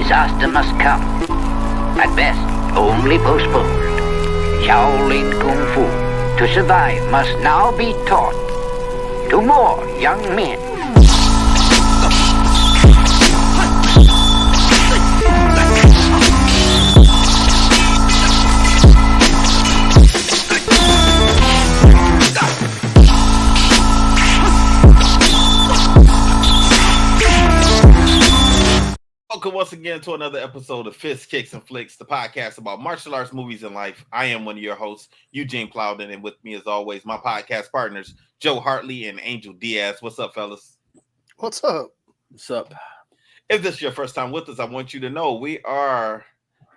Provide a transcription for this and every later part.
disaster must come. At best, only postponed. Shaolin Kung Fu, to survive, must now be taught to more young men. Welcome once again to another episode of Fists, Kicks, and Flicks, the podcast about martial arts, movies, and life. I am one of your hosts, Eugene Plowden, and with me, as always, my podcast partners, Joe Hartley and Angel Diaz. What's up, fellas? What's up? What's up? If this is your first time with us, I want you to know we are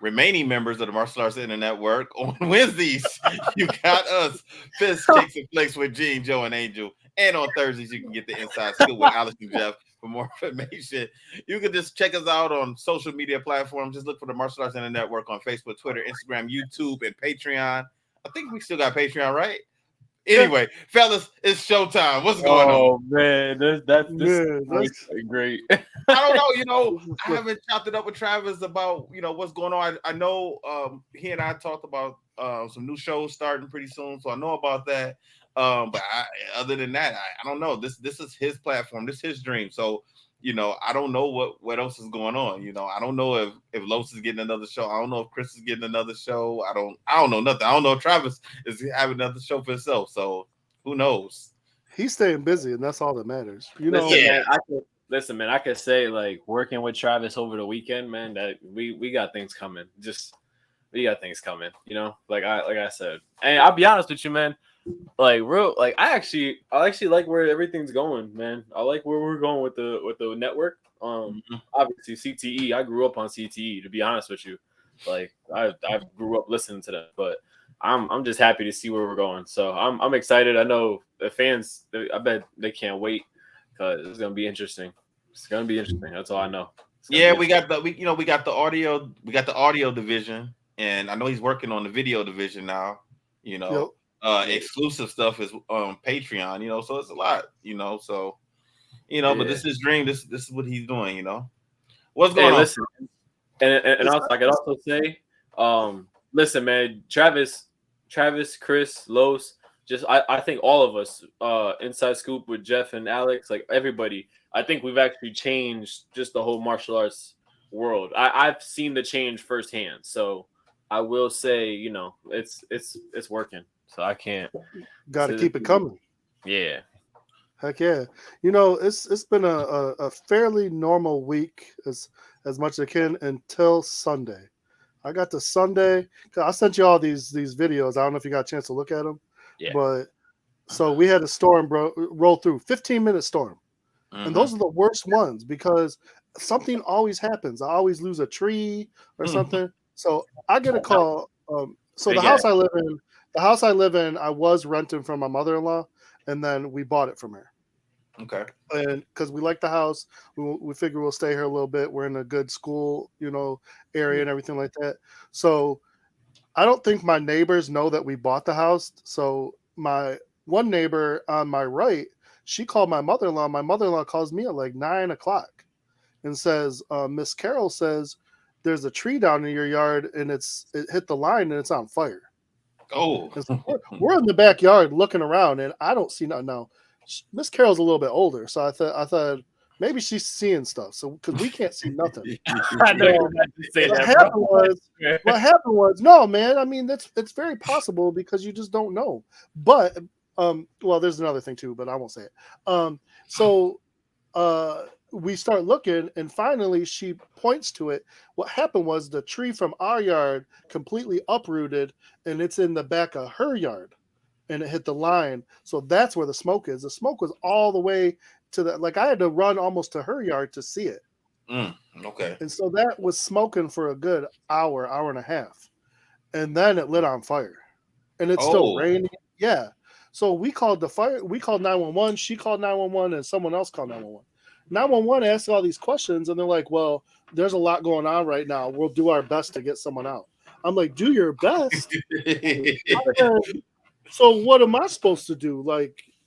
remaining members of the Martial Arts Internet Network. On Wednesdays, you got us, Fists, Kicks, and Flicks with Gene, Joe, and Angel. And on Thursdays, you can get the Inside Scoop with Alex and Jeff. For more information, you can just check us out on social media platforms. Just look for the Martial Arts Internet Network on Facebook, Twitter, Instagram, YouTube, and Patreon. I think we still got Patreon, right? Anyway, fellas, it's showtime. What's going on? Oh man, this is great. I don't know. I haven't chopped it up with Travis about what's going on. I know he and I talked about some new shows starting pretty soon, so I know about that. But other than that, I don't know. This is his platform. This is his dream. So, I don't know what else is going on. I don't know if Los is getting another show. I don't know if Chris is getting another show. I don't know nothing. I don't know if Travis is having another show for himself. So who knows? He's staying busy, and that's all that matters. Listen, man, I could say like working with Travis over the weekend, man, that we got things coming. We got things coming, like I said. And I'll be honest with you, man. I actually like where everything's going, man. I like where we're going with the network. Obviously CTE. I grew up on CTE, to be honest with you. Like I grew up listening to them, but I'm just happy to see where we're going. So I'm excited. I know the fans. I bet they can't wait because it's gonna be interesting. It's gonna be interesting. That's all I know. Yeah, we got the audio division, and I know he's working on the video division now. Yep. Exclusive stuff is on Patreon, so it's a lot, so but this is his dream. This is what he's doing, What's going on? Listen, and also, I could also say, listen, man, Travis, Chris, Los, just I think all of us, Inside Scoop with Jeff and Alex, like everybody, I think we've actually changed just the whole martial arts world. I've seen the change firsthand, so I will say, it's working. So I can't. Got to keep it coming. Yeah. Heck yeah. It's been a fairly normal week as much as I can until Sunday. I got to Sunday. I sent you all these videos. I don't know if you got a chance to look at them. Yeah. But so we had a storm roll through, 15-minute storm. Mm-hmm. And those are the worst ones because something always happens. I always lose a tree or something. So I get a call. The house I live in, I was renting from my mother-in-law, and then we bought it from her. Okay. And because we like the house, we figure we'll stay here a little bit. We're in a good school, area and everything like that. So I don't think my neighbors know that we bought the house. So my one neighbor on my right, she called my mother-in-law. My mother-in-law calls me at like 9:00 and says, Miss Carol says, there's a tree down in your yard, and it hit the line, and it's on fire. Oh, so we're in the backyard looking around, and I don't see nothing now. Miss Carol's a little bit older, so I thought maybe she's seeing stuff. So because we can't see nothing. I know you're about to say what that. What happened was no, man. I mean, it's very possible because you just don't know. But there's another thing too, but I won't say it. We start looking, and finally she points to it. What happened was the tree from our yard completely uprooted, and it's in the back of her yard, and it hit the line. So that's where the smoke is. The smoke was all the way to I had to run almost to her yard to see it. Okay. And so that was smoking for a good hour and a half. And then it lit on fire. And it's still raining. Yeah. So we called the fire. We called 911. She called 911, and someone else called 911. 911 asked all these questions, and they're like, well, there's a lot going on right now. We'll do our best to get someone out. I'm like, do your best? So what am I supposed to do?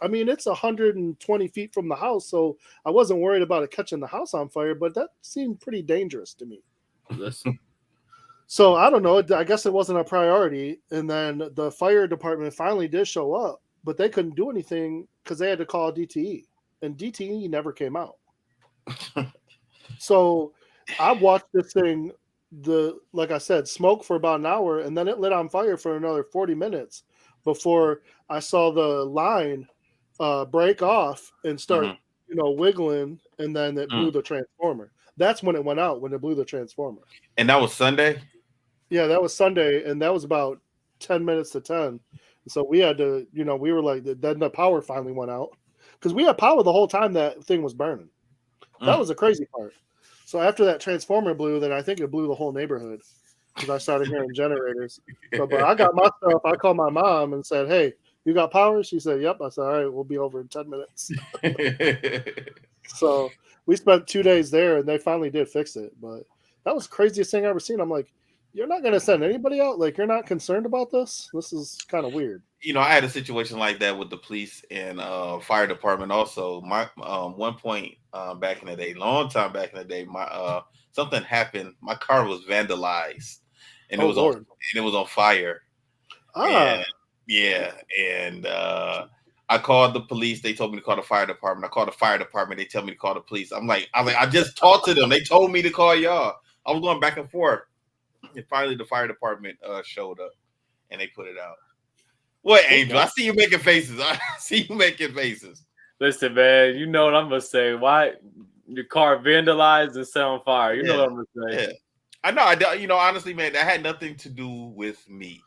It's 120 feet from the house, so I wasn't worried about it catching the house on fire, but that seemed pretty dangerous to me. Listen. So I don't know. I guess it wasn't a priority. And then the fire department finally did show up, but they couldn't do anything because they had to call DTE, and DTE never came out. So I watched this thing, like I said, smoke for about an hour, and then it lit on fire for another 40 minutes before I saw the line break off and start, wiggling, and then it blew the transformer. That's when it went out, when it blew the transformer. And that was Sunday? Yeah, that was Sunday, and that was about 10 minutes to 10. So we had to, we were like, then the power finally went out. Because we had power the whole time that thing was burning. That was the crazy part. So after that transformer blew, then I think it blew the whole neighborhood. Because I started hearing generators. So, but I got my stuff. I called my mom and said, hey, you got power? She said, yep. I said, all right, we'll be over in 10 minutes. So we spent 2 days there, and they finally did fix it. But that was the craziest thing I ever seen. I'm like, you're not going to send anybody out? Like, you're not concerned about this? This is kind of weird. I had a situation like that with the police and fire department also. My one point back in the day, long time back in the day, my something happened. My car was vandalized, and it was on fire. And I called the police. They told me to call the fire department. I called the fire department. They tell me to call the police. I'm like, I just talked to them. They told me to call y'all. I was going back and forth. And finally, the fire department showed up, and they put it out. What, Angel? I see you making faces. Listen, man, you know what I'm going to say. Why your car vandalized and set on fire? You know what I'm going to say. Yeah. I know. Honestly, man, that had nothing to do with me.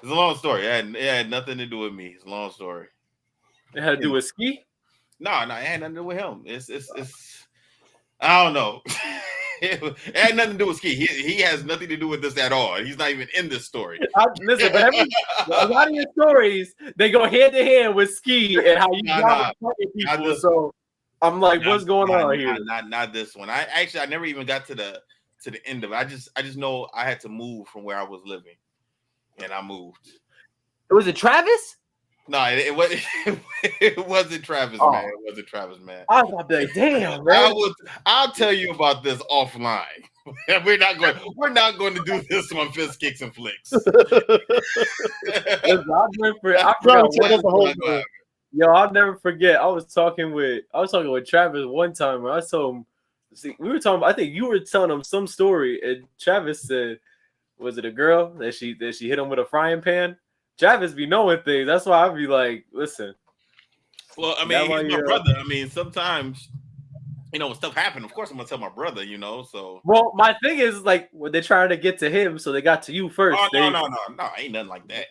It's a long story. It had nothing to do with me. It's a long story. It had to do with Ski? No, it had nothing to do with him. It's I don't know. It had nothing to do with Ski. He has nothing to do with this at all. He's not even in this story. Listen, but a lot of your stories, they go hand to hand with Ski and how you people. So I'm like, what's going on here? Not this one. I never even got to the end of it. I just know I had to move from where I was living, and I moved. Was it Travis? No, it wasn't Travis, man. It wasn't Travis, man. I was like, damn, man. I'll tell you about this offline. We're not going to do this on Fist Kicks and Flicks. I'll never forget. I was talking with Travis one time where I told him, we were talking about, I think you were telling him some story, and Travis said, was it a girl that she hit him with a frying pan? Travis be knowing things. That's why I'd be like, listen. Well, I mean, he's my brother. I mean, sometimes, when stuff happens, of course I'm going to tell my brother, so. Well, my thing is, like, when they're trying to get to him, so they got to you first. Oh, no. Ain't nothing like that.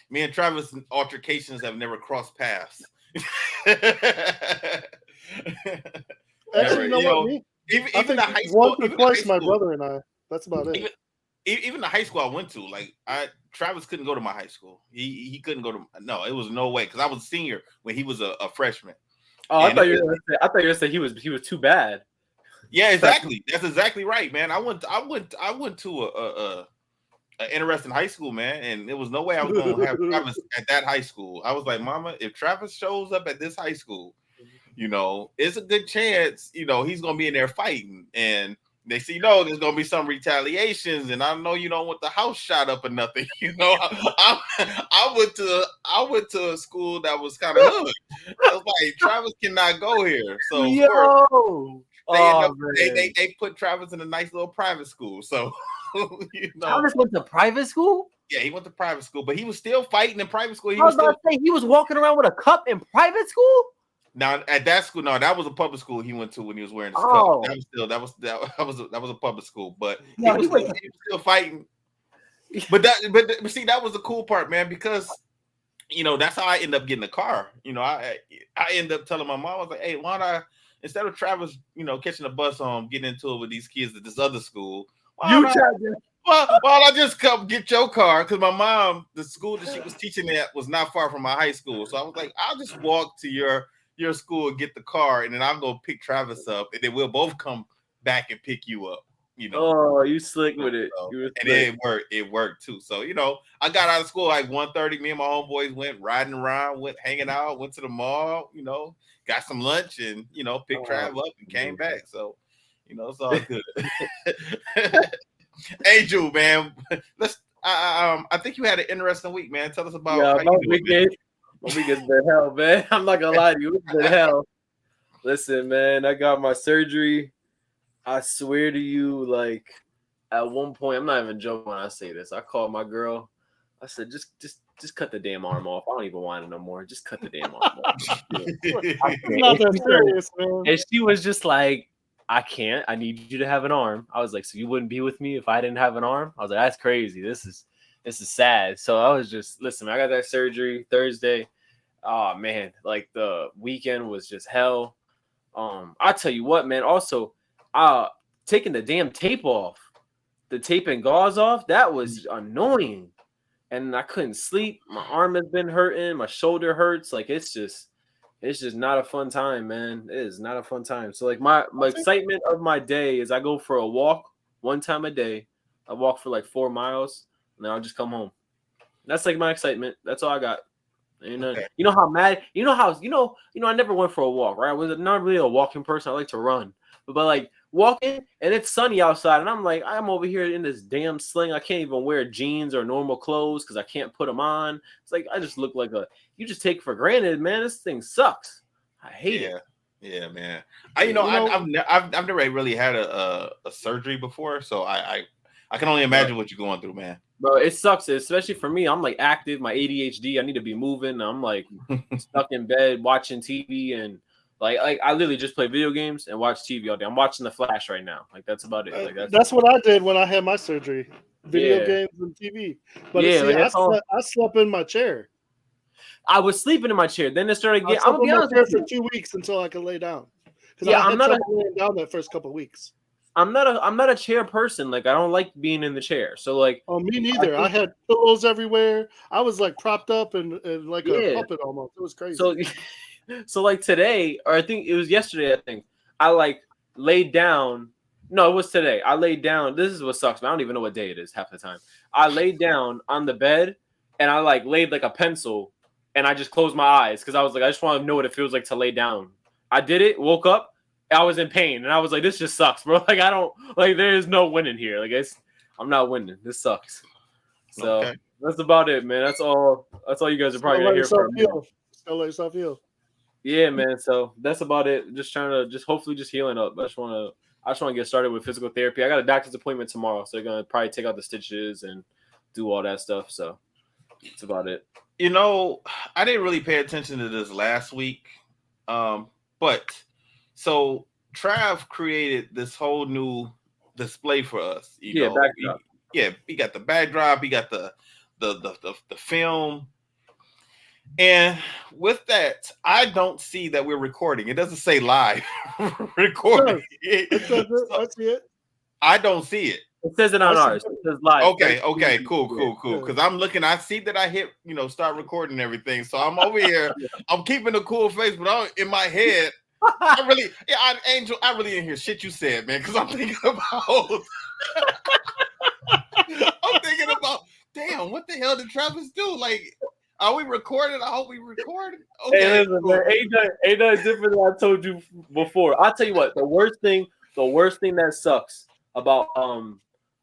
Me and Travis' altercations have never crossed paths. Actually, you know what? Even the high school. Once or twice, my brother and I. That's about it. Even the high school I went to, Travis couldn't go to my high school. He couldn't go to. No, it was no way, because I was a senior when he was a freshman. Oh, I thought you were going to say he was too bad. Yeah, exactly. That's exactly right, man. I went to a interesting high school, man, and there was no way I was going to have Travis at that high school. I was like, Mama, if Travis shows up at this high school, it's a good chance, he's going to be in there fighting. And they see, there's going to be some retaliations, and I know you don't want the house shot up or nothing. I went to a school that was kind of hood. I was like, Travis cannot go here. So they put Travis in a nice little private school. So Travis went to private school? Yeah, he went to private school, but he was still fighting in private school. He was walking around with a cup in private school? Now at that school, that was a public school he went to when he was wearing his cup. That was a public school, but he was still fighting. But see, that was the cool part, man, because that's how I end up getting a car. I end up telling my mom, I was like, hey, why don't I, instead of Travis, catching a bus home, getting into it with these kids at this other school, why I just come get your car? Because my mom, the school that she was teaching at was not far from my high school, so I was like, I'll just walk to your school and get the car, and then I'll go pick Travis up, and then we'll both come back and pick you up. Oh, you slick with it. And it worked too. So, I got out of school like 1:30. Me and my homeboys went riding around, went hanging out, went to the mall, got some lunch, and picked Travis up and came back. So, You know, it's all good. Angel, man, let's. I think you had an interesting week, man. Tell us about how you doing, man. My week has been hell, man. I'm not gonna lie to you, it's been hell. Listen, man, I got my surgery. I swear to you, like at one point, I'm not even joking when I say this. I called my girl. I said, just cut the damn arm off. I don't even want it no more. Just cut the damn arm off. Not that serious, man. And she was just like, I can't. I need you to have an arm. I was like, so you wouldn't be with me if I didn't have an arm? I was like, that's crazy. This is sad. So I was just, listen, I got that surgery Thursday. Oh man, like the weekend was just hell. I tell you what, man. Also, taking the damn tape off, the tape and gauze off, that was annoying. And I couldn't sleep. My arm has been hurting. My shoulder hurts. Like it's just not a fun time, man. It is not a fun time. So like my excitement of my day is I go for a walk one time a day. I walk for like 4 miles, and then I'll just come home. That's like my excitement. That's all I got. You know, you know how mad, you know how, I never went for a walk, right? I was not really a walking person. I like to run, but like walking and it's sunny outside, and I'm like, I'm over here in this damn sling. I can't even wear jeans or normal clothes because I can't put them on. It's like I just look like you just take for granted, man. This thing sucks. I hate it. Yeah, man. I've never really had a surgery before, so I can only imagine what you're going through, man. Bro, it sucks, especially for me. I'm like active, my ADHD. I need to be moving. I'm like stuck in bed watching TV, and like I literally just play video games and watch TV all day. I'm watching The Flash right now. Like that's about it. Like that's what I did when I had my surgery. Video games and TV. But I slept in my chair. I was sleeping in my chair. Then it started getting. I'm gonna be honest with you. For 2 weeks until I could lay down. Because I'm not laying down that first couple of weeks. I'm not a chair person. Like I don't like being in the chair. So like, oh, me neither. I had pillows everywhere. I was like propped up and like a puppet almost. It was crazy. So like today, or I think it was yesterday. I think I like laid down. No, it was today. I laid down. This is what sucks. I don't even know what day it is half the time. I laid down on the bed and I like laid like a pencil and I just closed my eyes because I was like, I just want to know what it feels like to lay down. I did it. Woke up. I was in pain, and I was like, "This just sucks, bro. Like, I don't like. There is no winning here. Like, I'm not winning. This sucks." So that's about it, man. That's all. That's all you guys are probably gonna hear from me. Let yourself heal. Yeah, man. So that's about it. Just trying to hopefully healing up. I just want to get started with physical therapy. I got a doctor's appointment tomorrow, so they're gonna probably take out the stitches and do all that stuff. So that's about it. You know, I didn't really pay attention to this last week, but. So Trav created this whole new display for us. You know, he got the backdrop, he got the film, and with that, I don't see that we're recording. It doesn't say live recording. It says it. I see it. I don't see it. It says it on ours. It says live. Okay, cool. Because I'm looking, I see that I hit, start recording everything. So I'm over here. I'm keeping a cool face, but in my head. Angel, I really didn't hear shit you said, man, because I'm thinking about damn, what the hell did Travis do? Like, are we recording? I hope we recorded. Okay. Hey, listen, man, ain't nothing different than I told you before. I'll tell you what, the worst thing that sucks about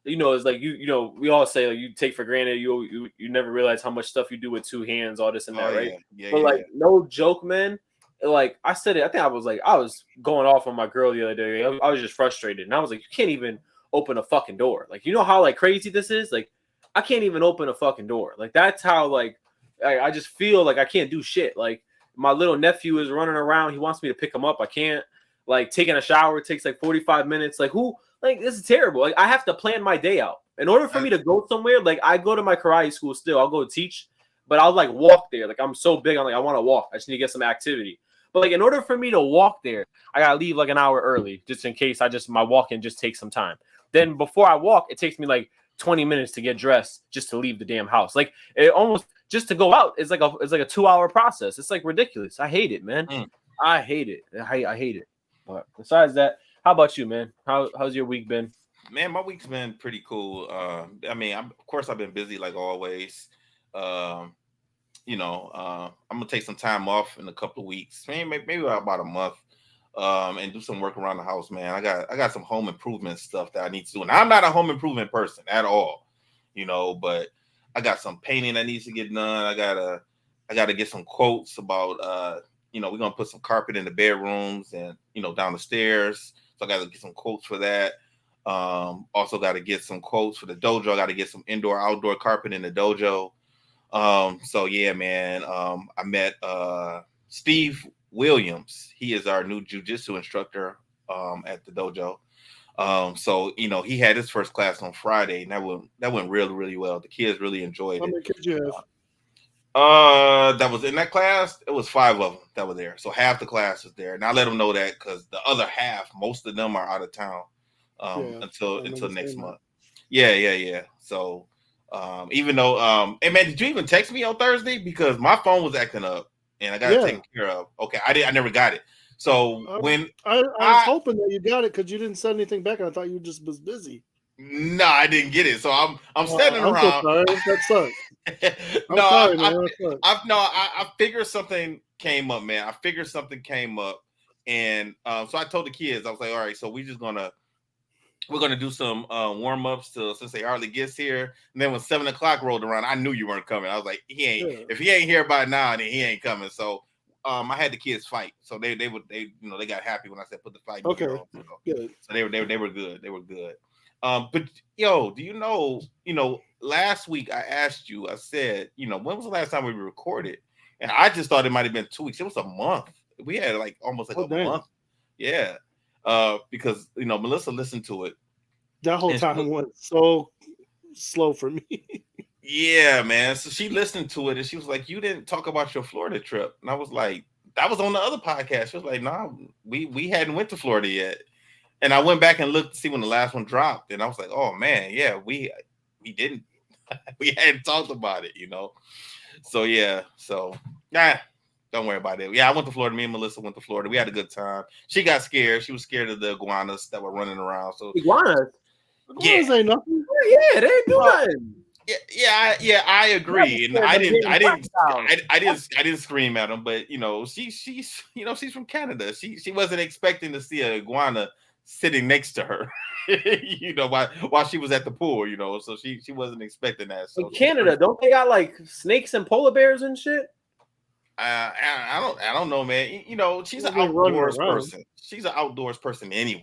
is like we all say like you take for granted, you never realize how much stuff you do with 2 hands, all this and that, right? Like no joke, man. Like I said it, I think I was going off on my girl the other day. I was just frustrated, and I was like, you can't even open a fucking door. Like, you know how like crazy this is? Like, I can't even open a fucking door. Like, that's how like I just feel like I can't do shit. Like, my little nephew is running around. He wants me to pick him up. I can't. Like, taking a shower takes like 45 minutes. Like, this is terrible. Like, I have to plan my day out in order for me to go somewhere. Like, I go to my karate school still. I'll go teach, but I'll like walk there. Like, I'm so big. I'm like, I want to walk. I just need to get some activity. But like, in order for me to walk there, I gotta leave like an hour early, just in case my walk-in just takes some time. Then before I walk, it takes me like 20 minutes to get dressed just to leave the damn house. Like, it almost just to go out is like a 2-hour process. It's like ridiculous. I hate it, man. I hate it. I hate it. But besides that, how about you, man? How's your week been? Man, my week's been pretty cool. I mean, of course, I've been busy like always. I'm gonna take some time off in a couple of weeks, maybe about a month. and do some work around the house, man. I got some home improvement stuff that I need to do. And I'm not a home improvement person at all, but I got some painting that needs to get done. I gotta get some quotes about we're gonna put some carpet in the bedrooms and down the stairs. So I gotta get some quotes for that. Also gotta get some quotes for the dojo. I gotta get some indoor outdoor carpet in the dojo. So yeah, man. I met Steve Williams. He is our new jujitsu instructor at the dojo. So he had his first class on Friday, and that went really, really well. The kids really enjoyed How it. many kids you have? That was in that class. It was 5 of them that were there. So half the class was there, and I let them know that because the other half, most of them are out of town until next month. Yeah. So even though hey man, did you even text me on Thursday? Because my phone was acting up and I got it taken care of. Okay, I never got it. So I when was hoping that you got it because you didn't send anything back, and I thought you just was busy. No, I didn't get it. So I'm standing I'm around. so sorry. That sucks. No, sorry, man. I figured something came up, man. I figured something came up, and so I told the kids, I was like, all right, so we're gonna do some warm ups till since they hardly gets here. And then when 7 o'clock rolled around, I knew you weren't coming. I was like, if he ain't here by now, then he ain't coming. So I had the kids fight, so they got happy when I said put the fight. Okay, good. So they were good. They were good. But do you know, last week I asked you, I said, when was the last time we recorded? And I just thought it might have been 2 weeks. It was a month. We had like almost like month. Yeah. Because Melissa listened to it. That whole time went so slow for me. Yeah, man. So she listened to it and she was like, "You didn't talk about your Florida trip." And I was like, "That was on the other podcast." She was like, "Nah, we hadn't went to Florida yet." And I went back and looked to see when the last one dropped, and I was like, "Oh man, yeah, we didn't, we hadn't talked about it, So yeah, don't worry about it. Yeah, I went to Florida. Me and Melissa went to Florida. We had a good time. She got scared. She was scared of the iguanas that were running around. So iguanas ain't nothing. Yeah, they ain't do nothing. Yeah, I agree, and I didn't scream at them, but she's from Canada. She wasn't expecting to see an iguana sitting next to her, while she was at the pool, so she wasn't expecting that. So in Canada, don't they got like snakes and polar bears and shit? I don't know, man. She's an outdoors person. She's an outdoors person anyway.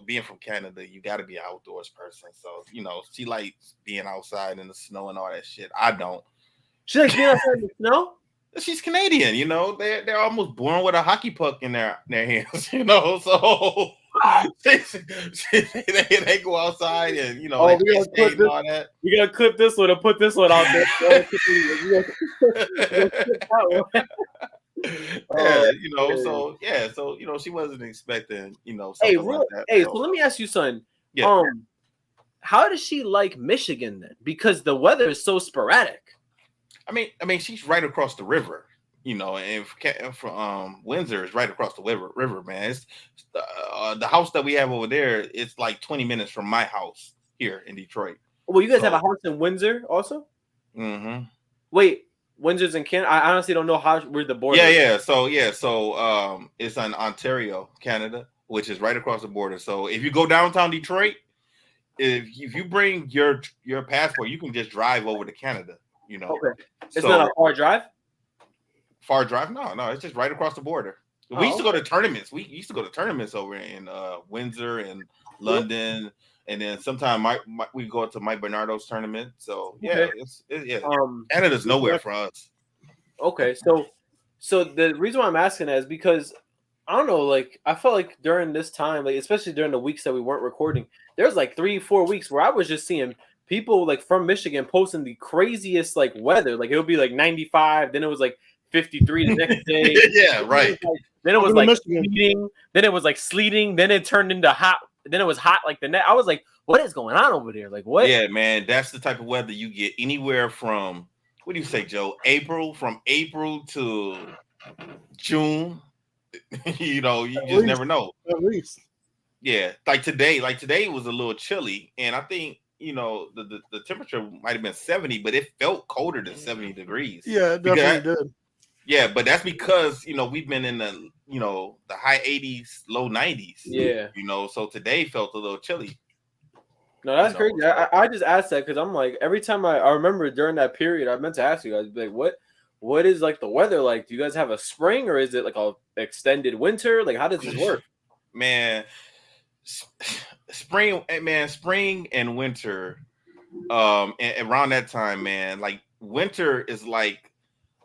Being from Canada, you got to be an outdoors person. So she likes being outside in the snow and all that shit. I don't. She likes being outside in the snow. She's Canadian. They're almost born with a hockey puck in their hands. So they go outside and we gotta clip this one and put this one out there. So she wasn't expecting something like that. So let me ask you something. Yeah. How does she like Michigan then? Because the weather is so sporadic. I mean, she's right across the river, and from Windsor is right across the river, man. It's the house that we have over there. It's like 20 minutes from my house here in Detroit. Well, you guys have a house in Windsor also? Mm-hmm. Wait, Windsor's in Canada? I honestly don't know where the border is. So it's in Ontario, Canada, which is right across the border. So if you go downtown Detroit, if you bring your passport, you can just drive over to Canada. Okay. It's not a far drive? Far drive? No, it's just right across the border. We used to go to tournaments. We used to go to tournaments over in Windsor and London, and then sometime we go to Mike Bernardo's tournament. So yeah, Canada's nowhere for us. Okay, so the reason why I'm asking that is because I don't know, like I felt like during this time, like especially during the weeks that we weren't recording, there's like 3-4 weeks where I was just seeing people like from Michigan posting the craziest like weather. Like it would be like 95, then it was like 53 the next day. Yeah, right. Then it was like sleeting, then it was like sleeting, then it turned into hot, then it was hot like the net. I was like, what is going on over there? Like what? Yeah, man, that's the type of weather you get anywhere from, what do you say, Joe? From April to June. You just never know. At least. Yeah, like today was a little chilly, and I think the temperature might have been 70, but it felt colder than 70 degrees. Yeah, it definitely did. Yeah, but that's because we've been in the the high 80s, low 90s. Yeah. So today felt a little chilly. No, that's crazy. I just asked that because I'm like, every time I remember during that period, I meant to ask you guys, like, what is like the weather like? Do you guys have a spring or is it like a extended winter? Like, how does this work? Man, spring and winter, and around that time, man, like winter is like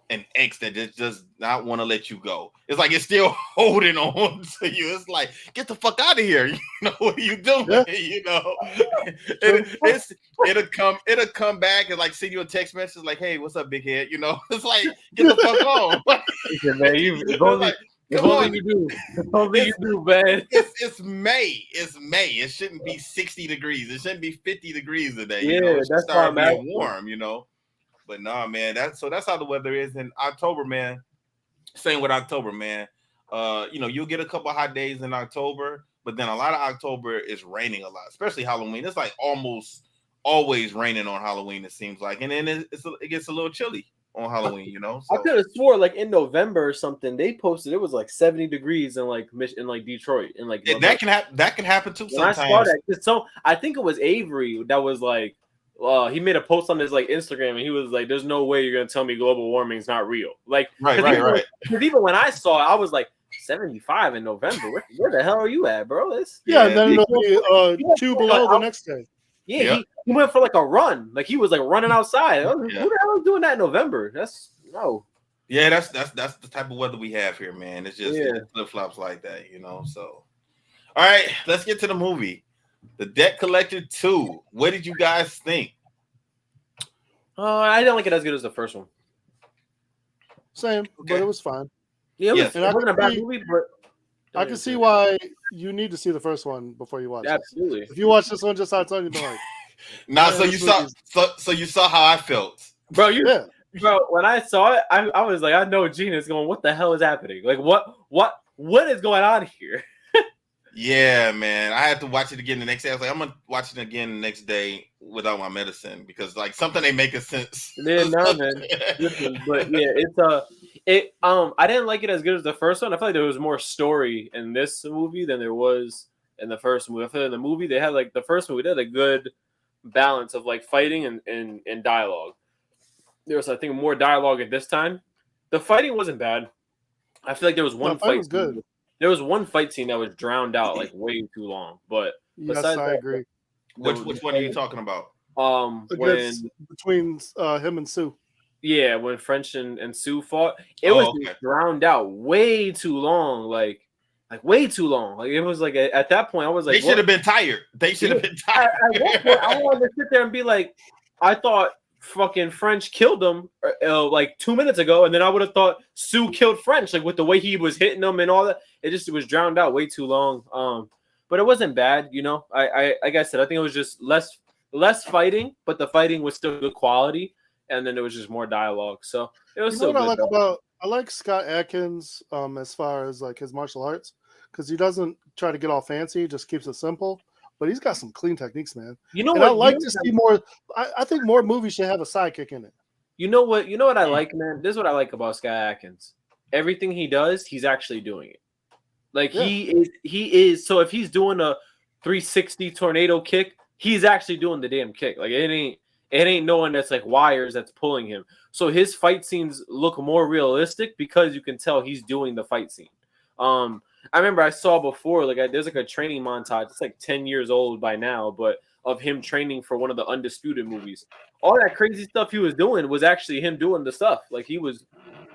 an ex that just does not want to let you go. It's like it's still holding on to you. It's like, get the fuck out of here. What are you doing? Yeah. It'll come back and like send you a text message like, hey, what's up, big head? It's like, get the fuck on. Yeah, man, if only you do. If only you do, man. It's May. It's May. It shouldn't be 60 degrees. It shouldn't be 50 degrees today. Yeah, that's why I'm being warm, But nah, man, that's how the weather is in October, man. Same with October, man. You'll get a couple hot days in October, but then a lot of October is raining a lot, especially Halloween. It's like almost always raining on Halloween, it seems like. And then it gets a little chilly on Halloween, So. I could have swore like in November or something, they posted it was like 70 degrees in like Detroit. And like that can happen too sometimes. I saw that. So I think it was Avery that was like, he made a post on his like Instagram and he was like, "There's no way you're gonna tell me global warming is not real." Like, right. Because even when I saw it, I was like, 75 in November. Where the hell are you at, bro? And then it'll be 2 below the next day. Yeah, he went for like a run. Like he was like running outside. Who the hell is doing that in November? That's no. Yeah, that's the type of weather we have here, man. It's just flip flops like that, So, all right, let's get to the movie. The Debt Collector 2. What did you guys think? I didn't like it as good as the first one. Same, but it was fine. Yeah, it wasn't a bad movie, but I can see why you need to see the first one before you watch it. Absolutely. If you watch this one just outside, you'll be like, nah, so you saw how I felt. Bro, Bro, when I saw it, I was like, I know Gina's going, what the hell is happening? Like, what is going on here? Yeah, man. I had to watch it again the next day. I was like, I'm gonna watch it again the next day without my medicine because like something ain't making sense. Yeah, no, man. Listen, but yeah, I didn't like it as good as the first one. I feel like there was more story in this movie than there was in the first movie. I feel like in the movie they had like the first movie, they had a good balance of like fighting and dialogue. There was, I think, more dialogue at this time. The fighting wasn't bad. I feel like there was one fight. Was good. There was one fight scene that was drowned out like way too long. But yes, I agree. Which one are you talking about? Between him and Sue. Yeah, when French and Sue fought, it was drowned out way too long. Like way too long. Like it was like at that point, I was like, they should have been tired. They should have been tired. At one point, I wanted to sit there and be like, I thought fucking French killed him like 2 minutes ago, and then I would have thought Sue killed French, like with the way he was hitting them and all that. It was drowned out way too long. But it wasn't bad, I like I said, I think it was just less fighting, but the fighting was still good quality, and then there was just more dialogue. So it was still good. I like Scott Adkins as far as like his martial arts, because he doesn't try to get all fancy, he just keeps it simple. But he's got some clean techniques, man. I like to see more. I think more movies should have a sidekick in it. You know what I like, man? This is what I like about Scott Adkins. Everything he does, he's actually doing it. Like he is. So if he's doing a 360 tornado kick, he's actually doing the damn kick. Like it ain't no one that's like wires that's pulling him. So his fight scenes look more realistic because you can tell he's doing the fight scene. I remember I saw before, like there's like a training montage. It's like 10 years old by now, but of him training for one of the Undisputed movies. All that crazy stuff he was doing was actually him doing the stuff. Like he was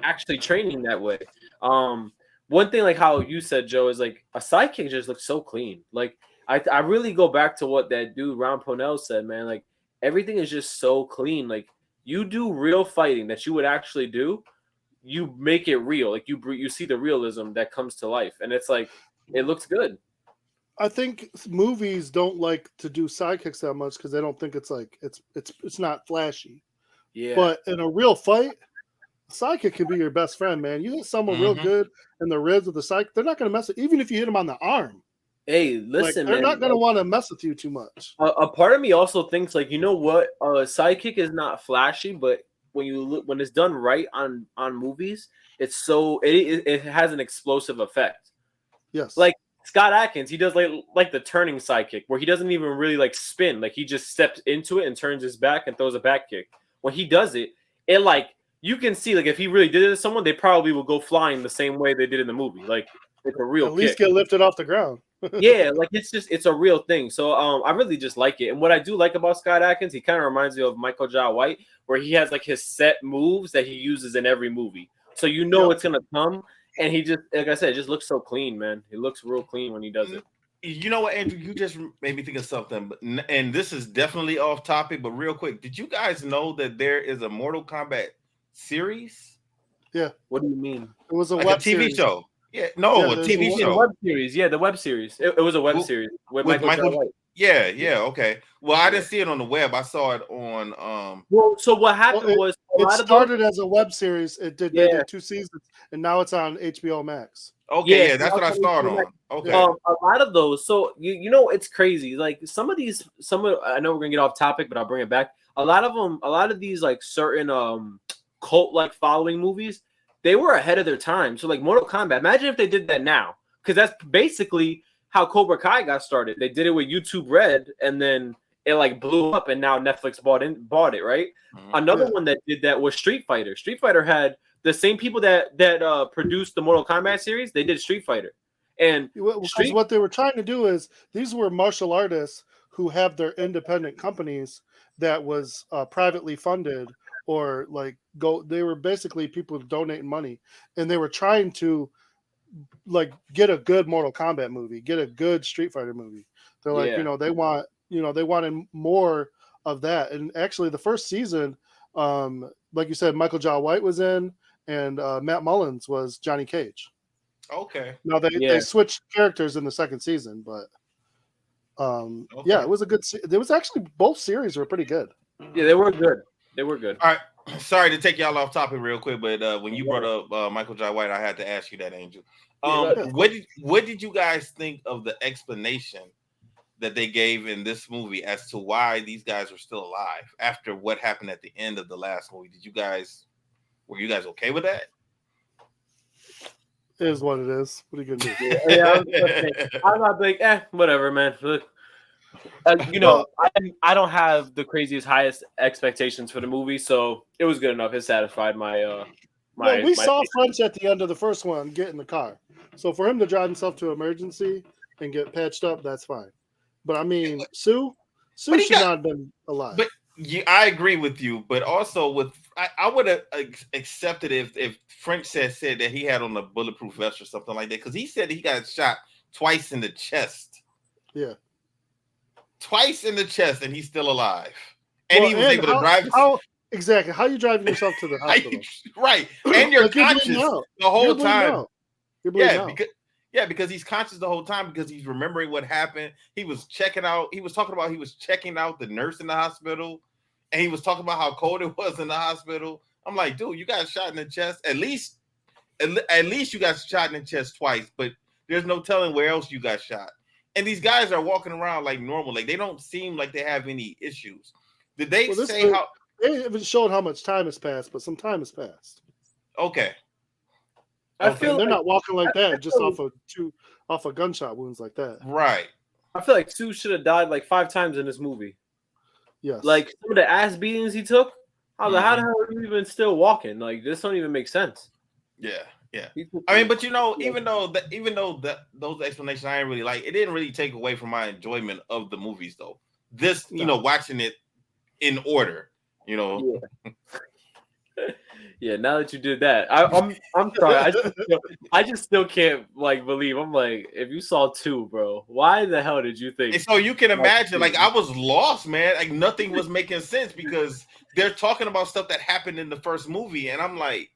actually training that way. One thing, like how you said, Joe, is like a sidekick just looks so clean. Like I really go back to what that dude Ron Ponell said, man. Like everything is just so clean. Like you do real fighting that you would actually do. You make it real, like you see the realism that comes to life, and it's like it looks good. I think movies don't like to do sidekicks that much because they don't think it's like it's not flashy. Yeah. But in a real fight, sidekick can be your best friend, man. You hit someone real good in the ribs with the sidekick, they're not going to mess with, even if you hit them on the arm. Hey, listen, they're not going to want to mess with you too much. A part of me also thinks, like, you know what? A sidekick is not flashy, but when it's done right on movies, it's so it has an explosive effect. Yes. Like Scott Adkins, he does like the turning sidekick where he doesn't even really like spin, like he just steps into it and turns his back and throws a back kick. When he does it, it like you can see like if he really did it to someone, they probably will go flying the same way they did in the movie. Like it's a real At least kick. get lifted off the ground. Yeah, like it's a real thing. So I really just like it. And what I do like about Scott Adkins, he kind of reminds me of Michael Jai White, where he has like his set moves that he uses in every movie. So you know it's gonna come, and he just like I said, it just looks so clean, man. He looks real clean when he does it. You know what, Andrew? You just made me think of something, and this is definitely off topic, but real quick, did you guys know that there is a Mortal Kombat series? Yeah. What do you mean? It was a Like web a TV series. show. Yeah, no, a there's TV a The show. web series, yeah, the web series. It was a web series with Michael Jai White. Yeah, okay. Well, I didn't see it on the web. I saw it on Well, so what happened was a It lot of started as a web series. They did 2 seasons, and now it's on HBO Max. Okay, Yeah, that's what I started on. Okay. A lot of those. So you know, it's crazy. Like some of I know we're gonna get off topic, but I'll bring it back. A lot of these like certain cult like following movies, they were ahead of their time. So like Mortal Kombat, imagine if they did that now, because that's basically how Cobra Kai got started. They did it with YouTube Red, and then it like blew up, and now Netflix bought it, right? Mm-hmm. Another one that did that was Street Fighter. Street Fighter had the same people that produced the Mortal Kombat series. They did Street Fighter, and what they were trying to do is these were martial artists who have their independent companies that was privately funded, or like they were basically people donating money, and they were trying to like get a good Mortal Kombat movie, get a good Street Fighter movie. They're like, they wanted more of that. And actually the first season, like you said, Michael Jai White was in, and Matt Mullins was Johnny Cage. Okay. Now they switched characters in the second season, but it was a good. There was actually both series were pretty good. Yeah, they were good. They were good. All right. Sorry to take y'all off topic real quick, but when you brought up Michael Jai White, I had to ask you that, Angel. What did you guys think of the explanation that they gave in this movie as to why these guys are still alive after what happened at the end of the last movie? Were you guys okay with that? It is what it is. What are you gonna do? I'm not like, whatever, man. Look, I don't have the craziest, highest expectations for the movie, so it was good enough. It satisfied my. We saw French at the end of the first one get in the car, so for him to drive himself to emergency and get patched up, that's fine. But I mean, Sue should not have been alive. But I agree with you. But also I would have accepted if French said that he had on a bulletproof vest or something like that, because he said he got shot twice in the chest. Yeah. Twice in the chest, and he's still alive. And he was able to drive. Exactly. How are you driving yourself to the hospital? Right. And you're conscious the whole time. Because he's conscious the whole time, because he's remembering what happened. He was talking about he was checking out the nurse in the hospital, and he was talking about how cold it was in the hospital. I'm like, dude, you got shot in the chest. At least you got shot in the chest twice, but there's no telling where else you got shot. And these guys are walking around like normal. Like they don't seem like they have any issues. Did they say how? They haven't shown how much time has passed, but some time has passed. Okay. I feel they're not walking like that just off of gunshot wounds like that. Right. I feel like Sue should have died like 5 times in this movie. Yes. Like some of the ass beatings he took. I was like, how the hell are you even still walking? Like this don't even make sense. Yeah. Yeah. I mean, but even though those explanations I didn't really like, it didn't really take away from my enjoyment of the movies though. This, watching it in order. Yeah, now that you did that, I'm sorry. I just still can't believe. I'm like, if you saw 2, bro, why the hell did you think? And so you can imagine, I was lost, man. Like nothing was making sense because they're talking about stuff that happened in the first movie, and I'm like,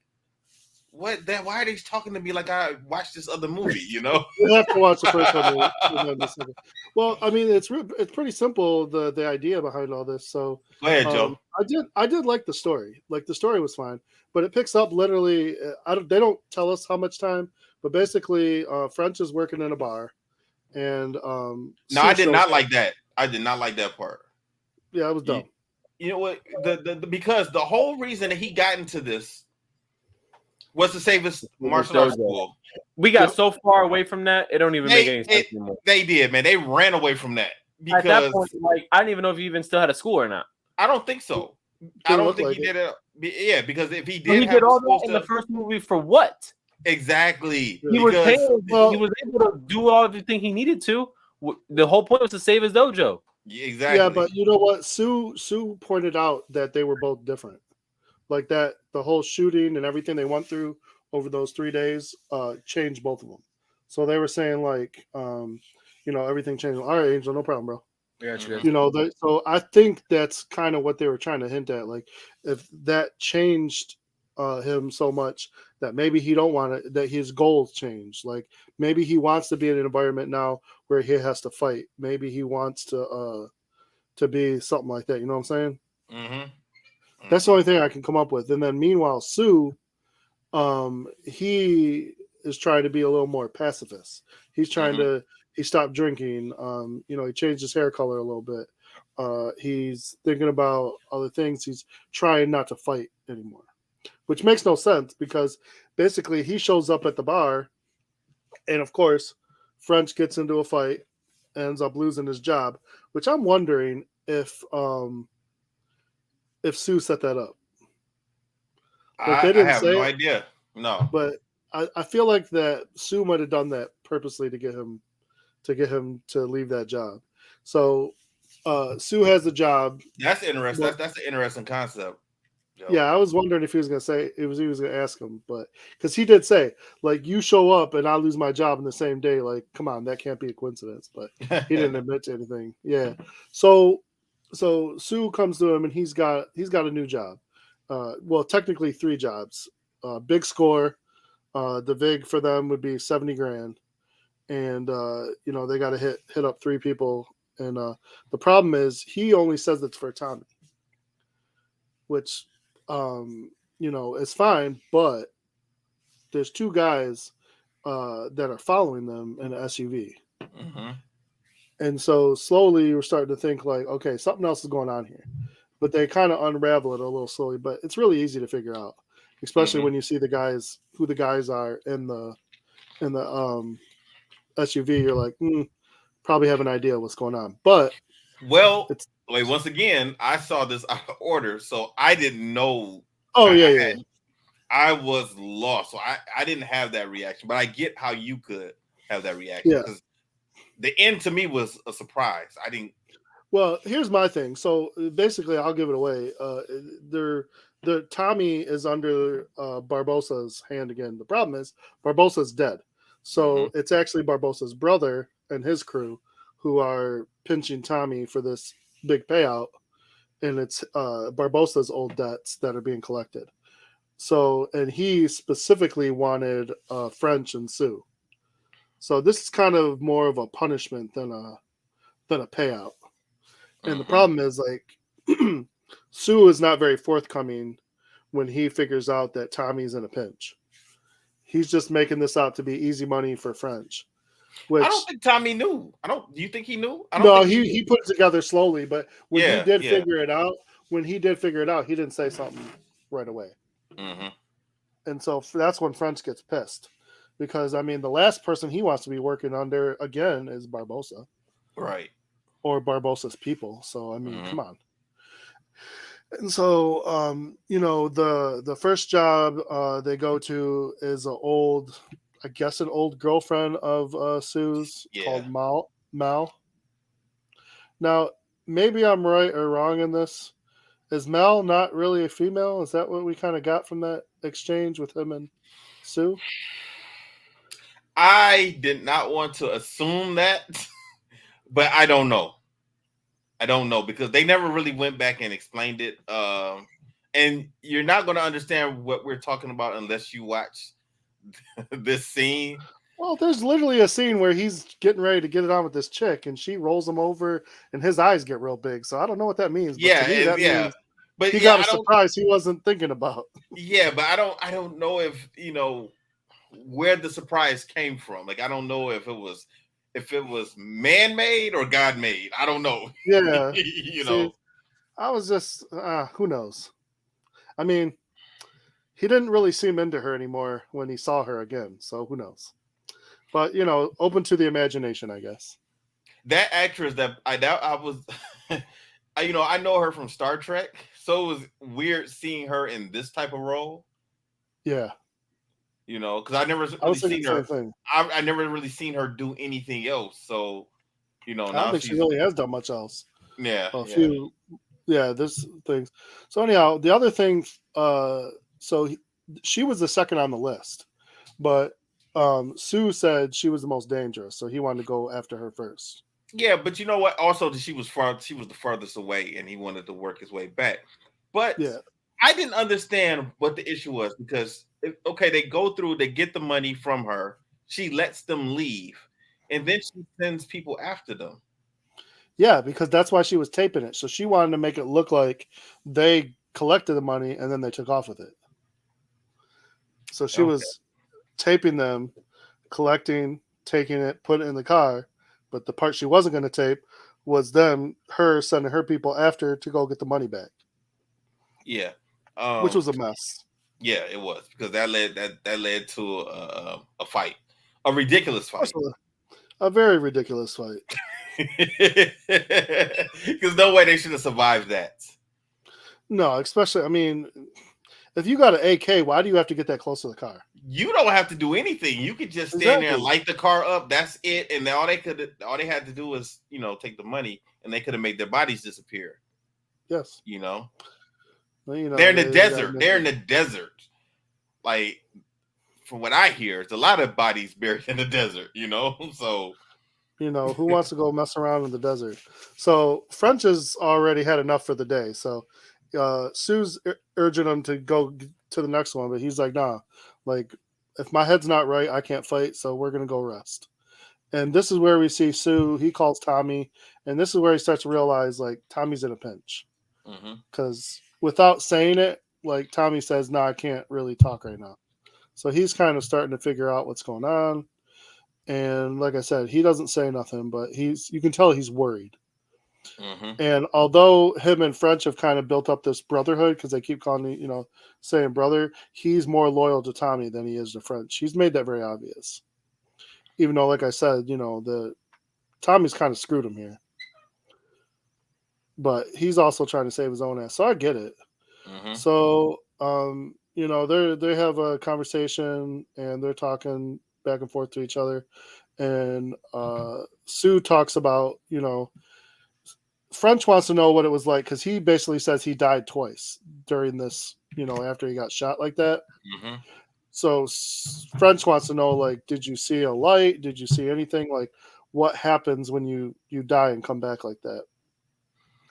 what? Why are they talking to me like I watched this other movie? You have to watch the first one. Well, I mean, it's pretty simple, the idea behind all this. So go ahead, Joe. I did like the story. Like the story was fine, but it picks up literally. They don't tell us how much time, but basically, French is working in a bar, and no, I did not like that. I did not like that part. Yeah, it was dumb. You know what? Because the whole reason that he got into this was to save his martial arts school. We got so far away from that, it don't even make any sense anymore. They did, man. They ran away from that because at that point, like, I don't even know if he even still had a school or not. I don't think so. I don't think he did it. Yeah, because if he did, he did all that in the first movie for what? Exactly. He was able to do all everything he needed to. The whole point was to save his dojo. Exactly. Yeah, but you know what? Sue pointed out that they were both different. Like that, the whole shooting and everything they went through over those 3 days changed both of them. So they were saying like, everything changed. All right, Angel, no problem, bro. Yeah, so I think that's kind of what they were trying to hint at. Like, if that changed him so much that maybe he don't want it, that his goals change. Like maybe he wants to be in an environment now where he has to fight. Maybe he wants to be something like that. You know what I'm saying? Mm-hmm. That's the only thing I can come up with. And then meanwhile, Sue, he is trying to be a little more pacifist. He's trying to. He stopped drinking. He changed his hair color a little bit. He's thinking about other things. He's trying not to fight anymore, which makes no sense because basically he shows up at the bar, and of course, French gets into a fight, ends up losing his job. Which I'm wondering if Sue set that up. Like I have no idea. No, but I feel like that Sue might have done that purposely to get him to leave that job. So Sue has the job. That's interesting. That's an interesting concept. Joe. Yeah, I was wondering if he was going to say he was going to ask him, but because he did say like you show up and I lose my job in the same day. Like, come on, that can't be a coincidence. But he didn't admit to anything. Yeah. So Sue comes to him and he's got a new job. Well, technically 3 jobs. Big score. The vig for them would be 70 grand. And they got to hit up 3 people, and the problem is he only says it's for Tommy, which is fine, but there's 2 guys that are following them in an SUV, and so slowly we're starting to think like, okay, something else is going on here, but they kind of unravel it a little slowly, but it's really easy to figure out, especially when you see who the guys are in the SUV. You're like, probably have an idea what's going on. But once again, I saw this out of order, so I didn't know. Oh yeah. I was lost, so I didn't have that reaction. But I get how you could have that reaction because the end to me was a surprise. I didn't. Well, here's my thing. So basically, I'll give it away. Tommy is under Barbossa's hand again. The problem is Barbossa's dead. So it's actually Barbossa's brother and his crew who are pinching Tommy for this big payout. And it's Barbossa's old debts that are being collected. So, and he specifically wanted French and Sue. So this is kind of more of a punishment than a payout. And the problem is like Sue is not very forthcoming when he figures out that Tommy's in a pinch. He's just making this out to be easy money for French. Which, I don't think Tommy knew. Do you think he knew? No, he put it together slowly, but when he did figure it out, he didn't say something right away. And so that's when French gets pissed. Because, I mean, the last person he wants to be working under, again, is Barbossa. Right. Or Barbossa's people. So, I mean, come on. And so, the first job they go to is an old girlfriend of Sue's called Mal. Now, maybe I'm right or wrong in this. Is Mal not really a female? Is that what we kind of got from that exchange with him and Sue? I did not want to assume that, but I don't know. Because they never really went back and explained it. And you're not going to understand what we're talking about unless you watch this scene. Well, there's literally a scene where he's getting ready to get it on with this chick, and she rolls him over, and his eyes get real big. So I don't know what that means. But to me, that means but he got a surprise he wasn't thinking about. Yeah, but I don't know if where the surprise came from. Like I don't know if it was man-made or God-made. I don't know. Yeah. know. I was just, who knows? I mean, he didn't really seem into her anymore when he saw her again. So who knows? But open to the imagination, I guess. That actress that I was, I know her from Star Trek, so it was weird seeing her in this type of role. Yeah, Because I never I really was thinking seen the same her. thing. I never really seen her do anything else. So, I don't now think she she's really has done much else. yeah, A yeah. few, yeah, there's things. So anyhow, the other thing, she was the second on the list, but Sue said she was the most dangerous, so he wanted to go after her first. Yeah, but you know what? Also, she was the farthest away, and he wanted to work his way back. But Yeah, I didn't understand what the issue was because okay, they go through, they get the money from her, she lets them leave, and then she sends people after them. yeah, because that's why she was taping it. So she wanted to make it look like they collected the money and then they took off with it. So she Okay. was taping them, collecting, taking it, putting it in the car. But the part she wasn't going to tape was her sending her people after to go get the money back, Yeah. which Um. was a mess. Yeah, it was because that led to a fight, a ridiculous fight. Also, a very ridiculous fight. Because no way they should have survived that. No, especially, I mean, if you got an AK, why do you have to get that close to the car? You don't have to do anything. You could just stand there and Exactly. light the car up. That's it. And then all they had to do was, take the money, and they could have made their bodies disappear. Yes. Well, Well, they're in the desert. They're in the desert. Like, from what I hear, it's a lot of bodies buried in the desert. So who wants to go mess around in the desert? So French has already had enough for the day. So Sue's urging him to go to the next one, but he's like, nah, like if my head's not right, I can't fight. So we're going to go rest. And this is where we see Sue. He calls Tommy, and this is where he starts to realize like Tommy's in a pinch. Because without saying it, like Tommy says, no, I can't really talk right now. So he's kind of starting to figure out what's going on. And like I said, he doesn't say nothing, but you can tell he's worried. And although him and French have kind of built up this brotherhood because they keep calling, saying brother, he's more loyal to Tommy than he is to French. He's made that very obvious. Even though, like I said, the Tommy's kind of screwed him here. But he's also trying to save his own ass. So I get it. So, they have a conversation and they're talking back and forth to each other. And Sue talks about, French wants to know what it was like because he basically says he died twice during this, after he got shot like that. So French wants to know, like, did you see a light? Did you see anything? Like, what happens when you die and come back like that?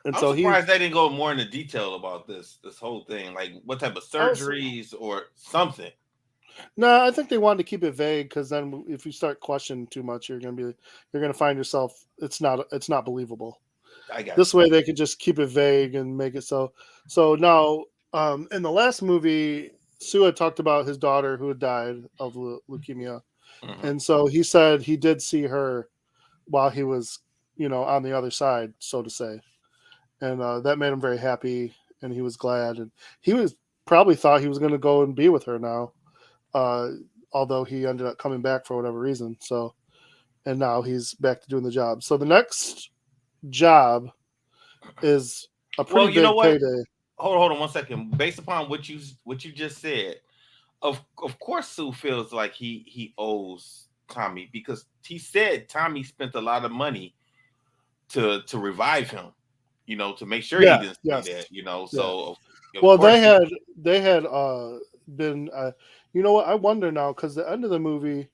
And I'm so surprised they didn't go more into detail about this whole thing, like what type of surgeries or something. No, I think they wanted to keep it vague because then if you start questioning too much, you're gonna find yourself it's not believable. I got this way they could just keep it vague and make it so. So now, in the last movie, Sue had talked about his daughter who had died of leukemia, and so he said he did see her while he was, on the other side, so to say, and that made him very happy, and he was glad, and he was probably thought he was going to go and be with her now. Although he ended up coming back for whatever reason. So, and now he's back to doing the job. So the next job is a pretty big payday. Hold on 1 second. Based upon what you just said, of course Sue feels like he owes Tommy because he said Tommy spent a lot of money to revive him, to make sure he didn't see that, So well, they had been. You know what? I wonder now because the end of the movie,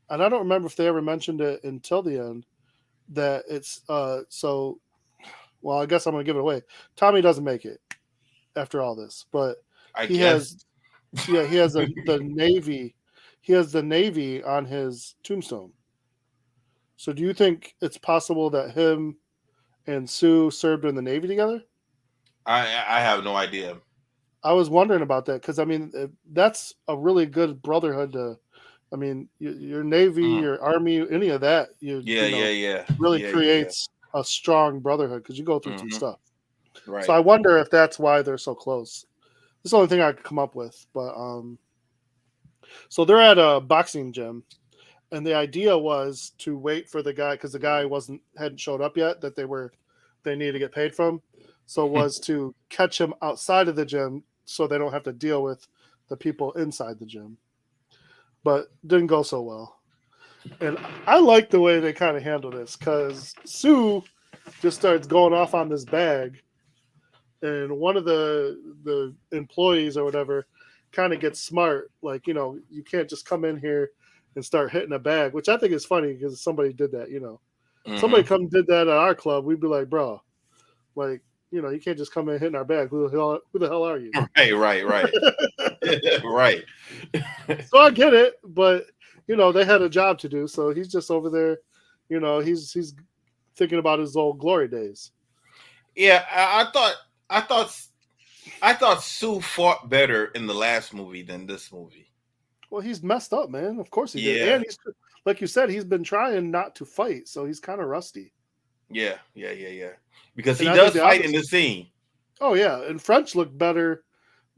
and I don't remember if they ever mentioned it until the end. That it's so. Well, I guess I'm going to give it away. Tommy doesn't make it after all this, but he has the Navy. He has the Navy on his tombstone. So, do you think it's possible that him and Sue served in the Navy together? I have no idea. I was wondering about that because I mean that's a really good brotherhood to. I mean, your Navy, your Army, any of that, really creates a strong brotherhood because you go through some stuff. Right. So I wonder if that's why they're so close. That's the only thing I could come up with. But so they're at a boxing gym, and the idea was to wait for the guy because the guy hadn't showed up yet that they needed to get paid from. So was to catch him outside of the gym so they don't have to deal with the people inside the gym. But didn't go so well. And I like the way they kind of handle this because Sue just starts going off on this bag, and one of the employees or whatever kind of gets smart. Like, you can't just come in here and start hitting a bag, which I think is funny because somebody did that. Somebody come did that at our club, we'd be like, bro, like, you can't just come in hitting our bag. Who the hell are you? Right. Right. So I get it, but they had a job to do, so he's just over there. He's thinking about his old glory days. Yeah, I thought Sue fought better in the last movie than this movie. Well, he's messed up, man. Of course he did. Yeah. And he's, like you said, he's been trying not to fight, so he's kind of rusty. Yeah. Because he does fight in the scene. Oh yeah, and French looked better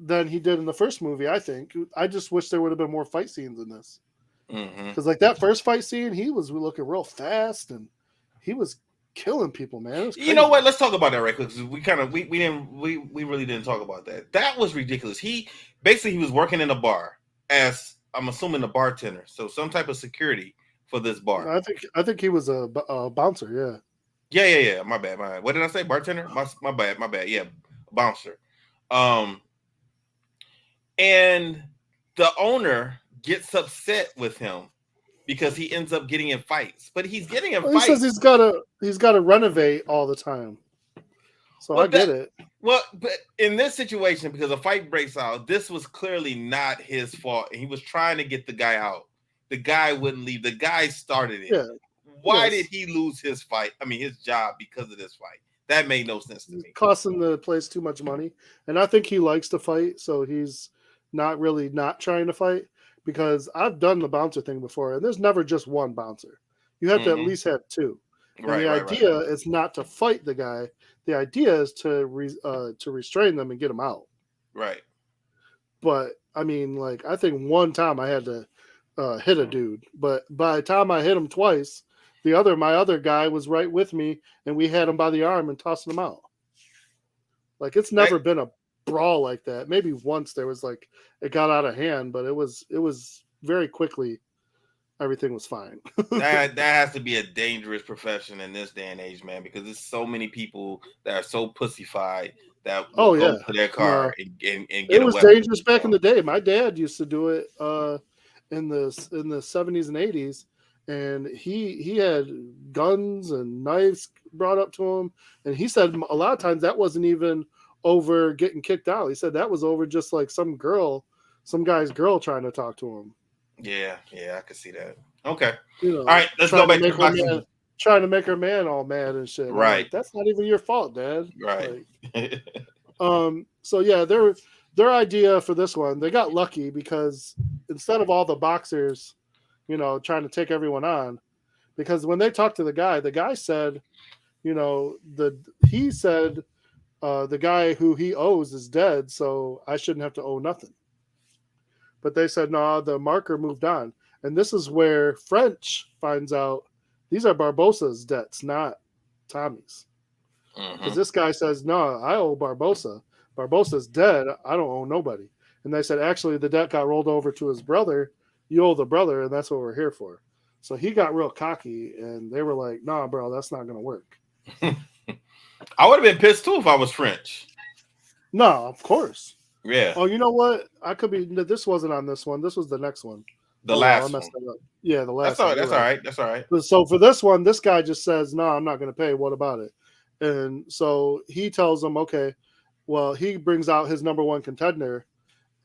than he did in the first movie. I think. I just wish there would have been more fight scenes in this. Because like that first fight scene, he was looking real fast and he was killing people, man. You know what? Let's talk about that right quick. Because we really didn't talk about that. That was ridiculous. He was working in a bar as, I'm assuming, a bartender, so some type of security for this bar. I think he was a bouncer. Yeah. My bad. What did I say? Bartender? My bad. Yeah, bouncer. And the owner gets upset with him because he ends up getting in fights. But he's getting in fights. He says he's got to renovate all the time. So I get it. Well, but in this situation, because a fight breaks out, this was clearly not his fault. And he was trying to get the guy out. The guy wouldn't leave. The guy started it. Yeah. Why did he lose his job because of this fight? That made no sense to me. Costing the place too much money. And I think he likes to fight, so he's not really not trying to fight, because I've done the bouncer thing before, and there's never just one bouncer. You have to at least have two. And the idea is not to fight the guy. The idea is to restrain them and get them out. Right. But I mean, like, I think one time I had to hit a dude, but by the time I hit him twice, my other guy was right with me, and we had him by the arm and tossing him out. Like, it's never been a brawl like that. Maybe once there was like, it got out of hand, but it was very quickly, everything was fine. that has to be a dangerous profession in this day and age, man, because there's so many people that are so pussyfied that go to their car and get it was dangerous back in the day. My dad used to do it in the 70s and 80s, and he had guns and knives brought up to him, and he said a lot of times that wasn't even over getting kicked out. He said that was over just like some guy's girl trying to talk to him. Yeah, I could see that. Okay. All right, let's go back to boxing. Trying to make her man all mad and shit. Right. Like, that's not even your fault, Dad. Right. Like, so yeah, their idea for this one, they got lucky because instead of all the boxers, trying to take everyone on, because when they talked to the guy said, the guy who he owes is dead, so I shouldn't have to owe nothing. But they said, no, the marker moved on. And this is where French finds out these are Barbosa's debts, not Tommy's. Because this guy says, no, I owe Barbosa. Barbosa's dead. I don't owe nobody. And they said, actually, the debt got rolled over to his brother. You owe the brother, and that's what we're here for. So he got real cocky, and they were like, nah, bro, that's not going to work. I would have been pissed, too, if I was French. No, of course. Yeah. Oh, you know what? I could be. This wasn't on this one. This was the next one. The last one. Yeah, the last one. That's all right. That's all right. So for this one, this guy just says, no, I'm not going to pay. What about it? And so he tells them, okay, well, he brings out his number one contender,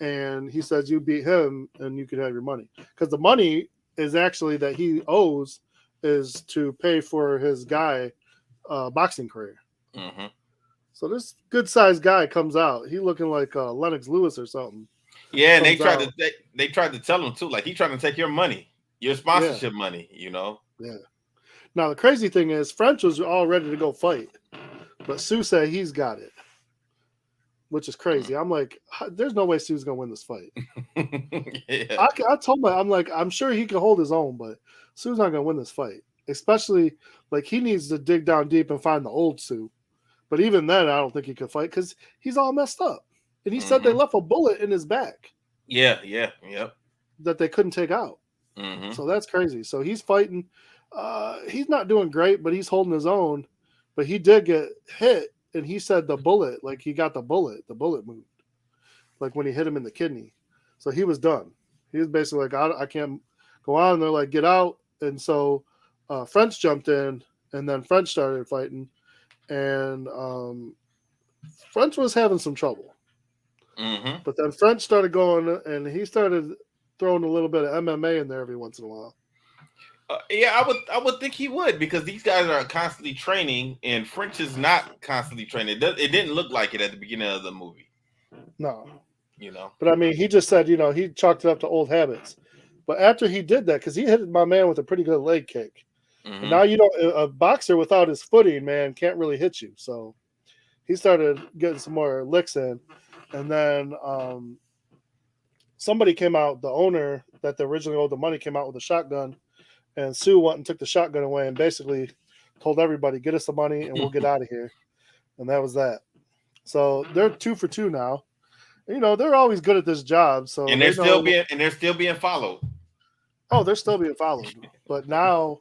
and he says, you beat him, and you can have your money. Because the money is actually that he owes is to pay for his guy boxing career. Mm-hmm. So this good-sized guy comes out. He looking like Lennox Lewis or something. Yeah, and they tried to tell him too, like, he trying to take your money, your sponsorship money, Yeah. Now the crazy thing is, French was all ready to go fight, but Sue said he's got it. which is crazy. I'm like, there's no way Sue's gonna win this fight. Yeah. I told him, I'm like, I'm sure he can hold his own, but Sue's not gonna win this fight. Especially like he needs to dig down deep and find the old Sue. But even then, I don't think he could fight because he's all messed up. And he said they left a bullet in his back. Yeah, yep. That they couldn't take out. So that's crazy. So he's fighting. He's not doing great, but he's holding his own. But he did get hit, and he said the bullet, like he got the bullet moved, like when he hit him in the kidney. So he was done. He was basically like, I can't go on. And they're like, get out. And so French jumped in, and then French started fighting, and French was having some trouble. But then French started going, and he started throwing a little bit of MMA in there every once in a while. Yeah, I would think he would, because these guys are constantly training, and French is not constantly training. It didn't look like it at the beginning of the movie. No. But I mean, he just said, he chalked it up to old habits. But after he did that, because he hit my man with a pretty good leg kick. And now a boxer without his footing, man, can't really hit you. So he started getting some more licks in. And then somebody came out, the owner that originally owed the money came out with a shotgun. And Sue went and took the shotgun away and basically told everybody, get us the money and we'll get out of here. And that was that. So they're 2 for 2 now. They're always good at this job. So and they're still being followed. Oh, they're still being followed. But now,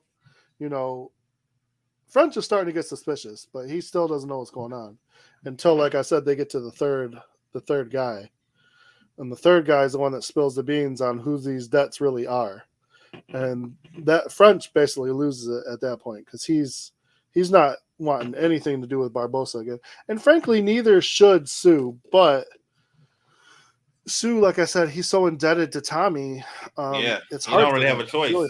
French is starting to get suspicious, but he still doesn't know what's going on until, like I said, they get to the third guy. And the third guy is the one that spills the beans on who these debts really are. And that French basically loses it at that point because he's not wanting anything to do with Barbosa again. And frankly, neither should Sue. But Sue, like I said, he's so indebted to Tommy. It's hard. You don't really have a choice. Really